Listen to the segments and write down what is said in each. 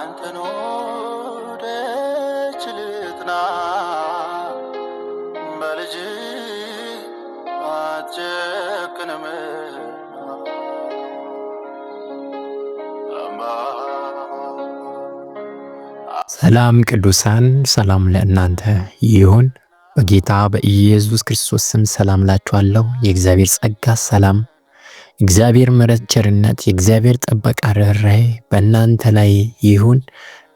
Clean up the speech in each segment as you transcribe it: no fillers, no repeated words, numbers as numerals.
አንተን ወደች ልጥና በልጅ አትጨክንም ሰላም ቅዱሳን፣ ሰላም ለእናንተ ይሁን። በጌታ በኢየሱስ ክርስቶስ ስም ሰላም ላችኋለሁ። የእግዚአብሔር ጸጋ፣ ሰላም፣ እግዚአብሔር ምሕረት፣ ቸርነት፣ የእግዚአብሔር ጥበቃ፣ ርኅራኄ በእናንተ ላይ ይሁን።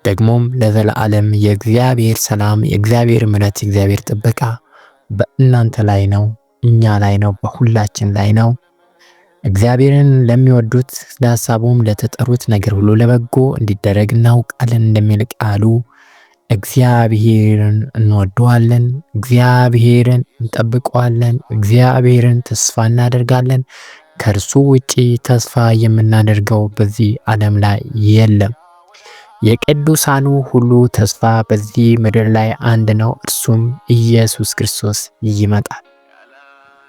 ደግሞም ለዘላለም የእግዚአብሔር ሰላም፣ የእግዚአብሔር ምሕረት፣ የእግዚአብሔር ጥበቃ በእናንተ ላይ ነው፣ እኛ ላይ ነው፣ በሁላችን ላይ ነው። እግዚአብሔርን ለሚወዱት ለሐሳቡም ለተጠሩት ነገር ሁሉ ለበጎ እንዲደረግ እናውቃለን እንደሚል ቃሉ እግዚአብሔርን እንወደዋለን፣ እግዚአብሔርን እንጠብቀዋለን፣ እግዚአብሔርን ተስፋ እናደርጋለን። ከእርሱ ውጪ ተስፋ የምናደርገው በዚህ ዓለም ላይ የለም። የቅዱሳኑ ሁሉ ተስፋ በዚህ ምድር ላይ አንድ ነው፣ እርሱም ኢየሱስ ክርስቶስ ይመጣል።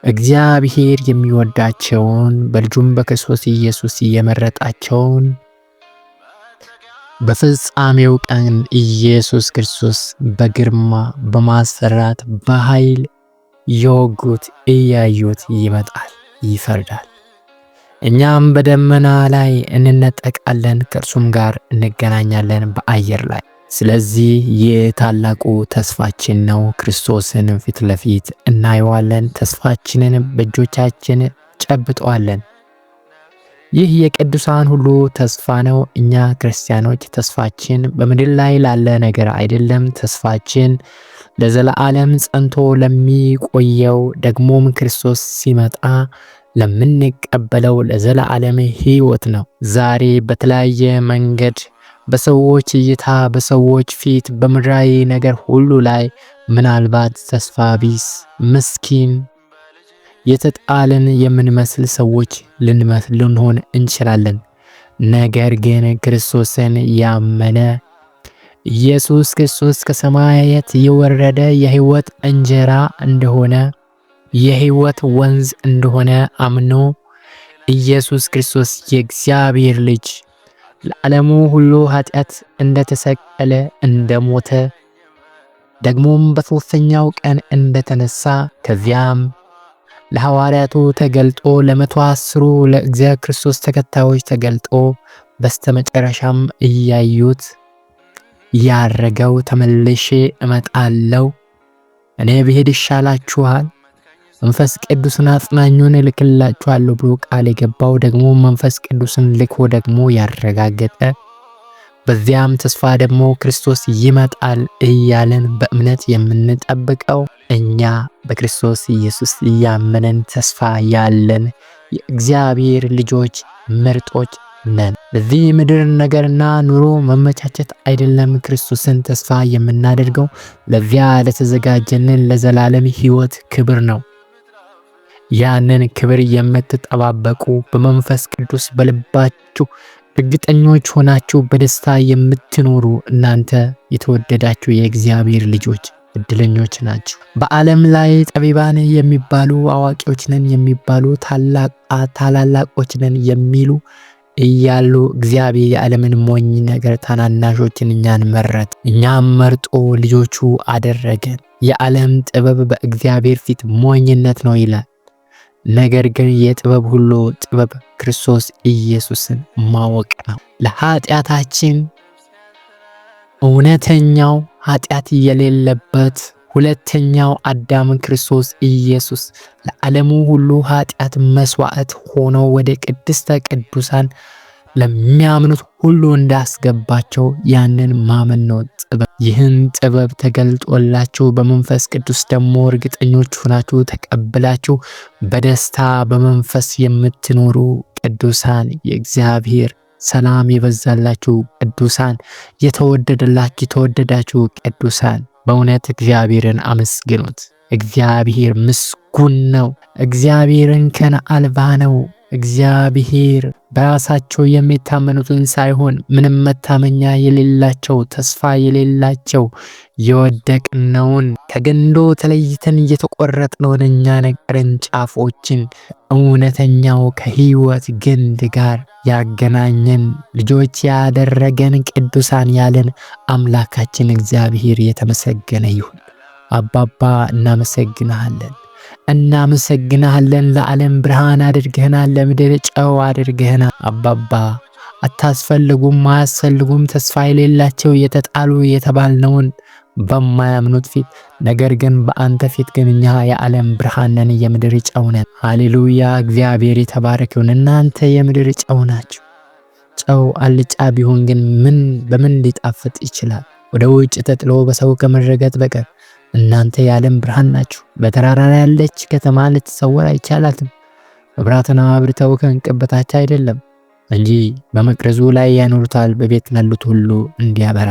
እግዚአብሔር የሚወዳቸውን በልጁም በክርስቶስ ኢየሱስ የመረጣቸውን በፍጻሜው ቀን ኢየሱስ ክርስቶስ በግርማ በማስፈራት በኃይል የወጉት እያዩት ይመጣል፣ ይፈርዳል። እኛም በደመና ላይ እንነጠቃለን፣ ከእርሱም ጋር እንገናኛለን በአየር ላይ። ስለዚህ ይህ ታላቁ ተስፋችን ነው። ክርስቶስን ፊት ለፊት እናየዋለን፣ ተስፋችንን በእጆቻችን ጨብጠዋለን። ይህ የቅዱሳን ሁሉ ተስፋ ነው። እኛ ክርስቲያኖች ተስፋችን በምድር ላይ ላለ ነገር አይደለም። ተስፋችን ለዘላለም ጸንቶ ለሚቆየው ደግሞም ክርስቶስ ሲመጣ ለምንቀበለው ለዘላለም ሕይወት ነው። ዛሬ በተለያየ መንገድ በሰዎች እይታ፣ በሰዎች ፊት፣ በምድራዊ ነገር ሁሉ ላይ ምናልባት ተስፋ ቢስ፣ ምስኪን፣ የተጣልን የምንመስል ሰዎች ልንሆን እንችላለን። ነገር ግን ክርስቶስን ያመነ ኢየሱስ ክርስቶስ ከሰማያት የወረደ የሕይወት እንጀራ እንደሆነ፣ የሕይወት ወንዝ እንደሆነ አምኖ ኢየሱስ ክርስቶስ የእግዚአብሔር ልጅ ለዓለሙ ሁሉ ኃጢአት እንደተሰቀለ፣ እንደሞተ፣ ደግሞም በሦስተኛው ቀን እንደተነሳ፣ ከዚያም ለሐዋርያቱ ተገልጦ ለ110 ለእግዚአብሔር ክርስቶስ ተከታዮች ተገልጦ በስተመጨረሻም እያዩት ያረገው ተመልሼ እመጣለሁ፣ እኔ ብሄድ ይሻላችኋል፣ መንፈስ ቅዱስን አጽናኙን እልክላችኋለሁ ብሎ ቃል የገባው ደግሞ መንፈስ ቅዱስን ልኮ ደግሞ ያረጋገጠ፣ በዚያም ተስፋ ደግሞ ክርስቶስ ይመጣል እያለን በእምነት የምንጠብቀው እኛ በክርስቶስ ኢየሱስ ያመነን ተስፋ ያለን የእግዚአብሔር ልጆች ምርጦች ነን። ለዚህ ምድር ነገርና ኑሮ መመቻቸት አይደለም ክርስቶስን ተስፋ የምናደርገው፣ ለዚያ ለተዘጋጀልን ለዘላለም ሕይወት ክብር ነው። ያንን ክብር የምትጠባበቁ በመንፈስ ቅዱስ በልባችሁ እርግጠኞች ሆናችሁ በደስታ የምትኖሩ እናንተ የተወደዳችሁ የእግዚአብሔር ልጆች እድለኞች ናችሁ። በዓለም ላይ ጠቢባን የሚባሉ አዋቂዎች ነን የሚባሉ ታላላቆች ነን የሚሉ እያሉ እግዚአብሔር የዓለምን ሞኝ ነገር ታናናሾችን እኛን መረጥ፣ እኛም መርጦ ልጆቹ አደረገን። የዓለም ጥበብ በእግዚአብሔር ፊት ሞኝነት ነው ይላል። ነገር ግን የጥበብ ሁሉ ጥበብ ክርስቶስ ኢየሱስን ማወቅ ነው። ለኃጢአታችን እውነተኛው ኃጢአት የሌለበት ሁለተኛው አዳም ክርስቶስ ኢየሱስ ለዓለሙ ሁሉ ኃጢአት መስዋዕት ሆኖ ወደ ቅድስተ ቅዱሳን ለሚያምኑት ሁሉ እንዳስገባቸው ያንን ማመን ነው ጥበብ። ይህን ጥበብ ተገልጦላችሁ በመንፈስ ቅዱስ ደግሞ እርግጠኞች ሆናችሁ ተቀብላችሁ በደስታ በመንፈስ የምትኖሩ ቅዱሳን፣ የእግዚአብሔር ሰላም የበዛላችሁ ቅዱሳን፣ የተወደዳችሁ ቅዱሳን፣ በእውነት እግዚአብሔርን አመስግኑት። እግዚአብሔር ምስጉን ነው። እግዚአብሔር እንከን አልባ ነው። እግዚአብሔር በራሳቸው የሚታመኑትን ሳይሆን ምንም መታመኛ የሌላቸው ተስፋ የሌላቸው የወደቅነውን ከግንዱ ተለይተን እየተቆረጥነውን እኛን ቅርንጫፎችን እውነተኛው ከሕይወት ግንድ ጋር ያገናኘን ልጆች ያደረገን ቅዱሳን ያለን አምላካችን እግዚአብሔር የተመሰገነ ይሁን። አባባ እናመሰግናለን። ለዓለም ብርሃን አድርገህናል፣ ለምድር ጨው አድርገህናል። አባባ አታስፈልጉም፣ አያስፈልጉም ተስፋ የሌላቸው የተጣሉ የተባልነውን በማያምኑት ፊት ነገር ግን በአንተ ፊት ግን እኛ የዓለም ብርሃን ነን፣ የምድር ጨው ነን። ሃሌሉያ! እግዚአብሔር የተባረከ ይሁን። እናንተ የምድር ጨው ናችሁ። ጨው አልጫ ቢሆን ግን በምን ሊጣፍጥ ይችላል? ወደ ውጭ ተጥሎ በሰው ከመረገጥ በቀር እናንተ የዓለም ብርሃን ናችሁ። በተራራ ላይ ያለች ከተማ ልትሰወር አይቻላትም። መብራትን አብርተው ከዕንቅብ በታች አይደለም እንጂ በመቅረዙ ላይ ያኖሩታል፣ በቤት ላሉት ሁሉ እንዲያበራ።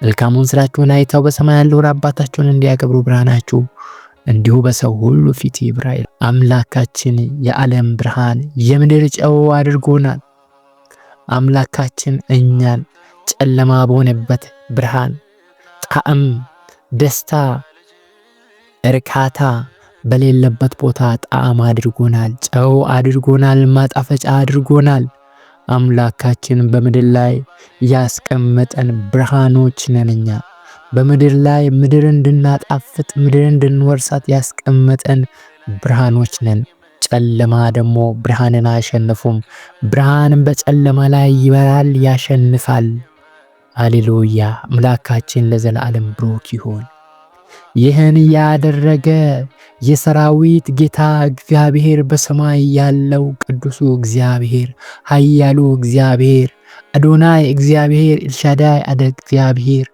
መልካሙን ስራችሁን አይተው በሰማይ ያለውን አባታችሁን እንዲያከብሩ ብርሃናችሁ እንዲሁ በሰው ሁሉ ፊት ይብራ። አምላካችን የዓለም ብርሃን የምድር ጨው አድርጎናል። አምላካችን እኛን ጨለማ በሆነበት ብርሃን ጣዕም፣ ደስታ፣ እርካታ በሌለበት ቦታ ጣዕም አድርጎናል፣ ጨው አድርጎናል፣ ማጣፈጫ አድርጎናል። አምላካችን በምድር ላይ ያስቀመጠን ብርሃኖች ነን። እኛ በምድር ላይ ምድር እንድናጣፍጥ ምድር እንድንወርሳት ያስቀመጠን ብርሃኖች ነን። ጨለማ ደግሞ ብርሃንን አያሸንፉም። ብርሃንም በጨለማ ላይ ይበራል፣ ያሸንፋል። ሃሌሉያ! አምላካችን ለዘላለም ብሩክ ይሁን። ይህን ያደረገ የሰራዊት ጌታ እግዚአብሔር በሰማይ ያለው ቅዱሱ እግዚአብሔር፣ ኃያሉ እግዚአብሔር፣ አዶናይ እግዚአብሔር፣ ኤልሻዳይ እግዚአብሔር፣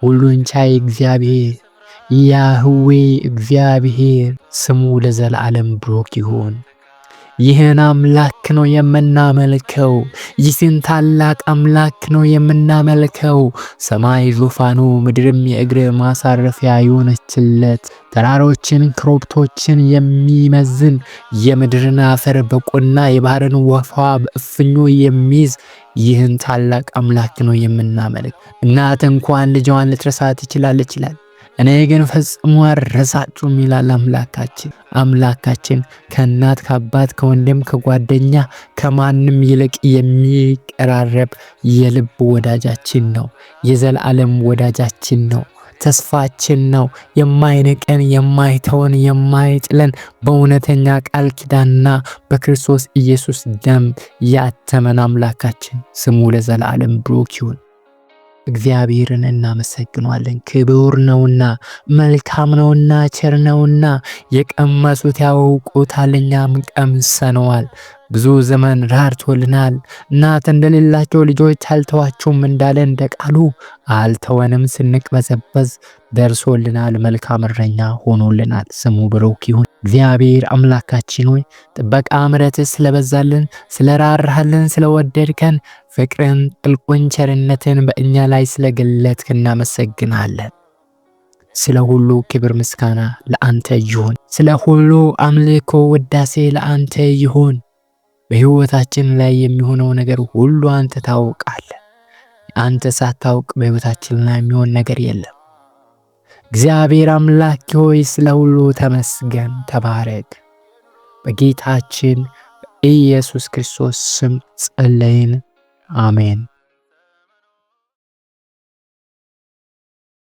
ሁሉን ቻይ እግዚአብሔር፣ ያህዌ እግዚአብሔር ስሙ ለዘላለም ብሩክ ይሁን። ይህን አምላክ ነው የምናመልከው። ይህን ታላቅ አምላክ ነው የምናመልከው። ሰማይ ዙፋኑ ምድርም የእግር ማሳረፊያ የሆነችለት ተራሮችን ኮረብቶችን የሚመዝን የምድርን አፈር በቆና የባህርን ውሃ በእፍኙ የሚይዝ ይህን ታላቅ አምላክ ነው የምናመልክ። እናት እንኳን ልጇን ልትረሳ ትችላለች ይላል፣ እኔ ግን ፈጽሞ አልረሳችሁም ይላል አምላካችን። ከእናት ከአባት ከወንድም ከጓደኛ ከማንም ይልቅ የሚቀራረብ የልብ ወዳጃችን ነው። የዘላለም ወዳጃችን ነው። ተስፋችን ነው። የማይንቀን የማይተወን የማይጥለን በእውነተኛ ቃል ኪዳንና በክርስቶስ ኢየሱስ ደም ያተመን አምላካችን ስሙ ለዘላለም ብሩክ ይሁን። እግዚአብሔርን እናመሰግናለን። ክቡር ነውና መልካም ነውና ቸር ነውና የቀመሱት ያውቁታል፣ እኛም ቀምሰነዋል። ብዙ ዘመን ራርቶልናል። እናት እንደሌላቸው ልጆች አልተዋቸውም እንዳለ እንደ ቃሉ አልተወንም። ስንቅበዘበዝ ደርሶልናል። መልካም እረኛ ሆኖልናል። ስሙ ብሩክ ይሁን። እግዚአብሔር አምላካችን ሆይ ጥበቃ ምሕረትህ ስለበዛልን፣ ስለራራህልን፣ ስለወደድከን ፍቅርን፣ ጥልቁን ቸርነትን በእኛ ላይ ስለገለጥክ እናመሰግናለን። ስለ ሁሉ ክብር ምስጋና ለአንተ ይሁን። ስለ ሁሉ አምልኮ ውዳሴ ለአንተ ይሁን። በሕይወታችን ላይ የሚሆነው ነገር ሁሉ አንተ ታውቃለህ። አንተ ሳታውቅ በሕይወታችን ላይ የሚሆን ነገር የለም። እግዚአብሔር አምላክ ሆይ ስለ ሁሉ ተመስገን፣ ተባረክ። በጌታችን በኢየሱስ ክርስቶስ ስም ጸለይን፣ አሜን።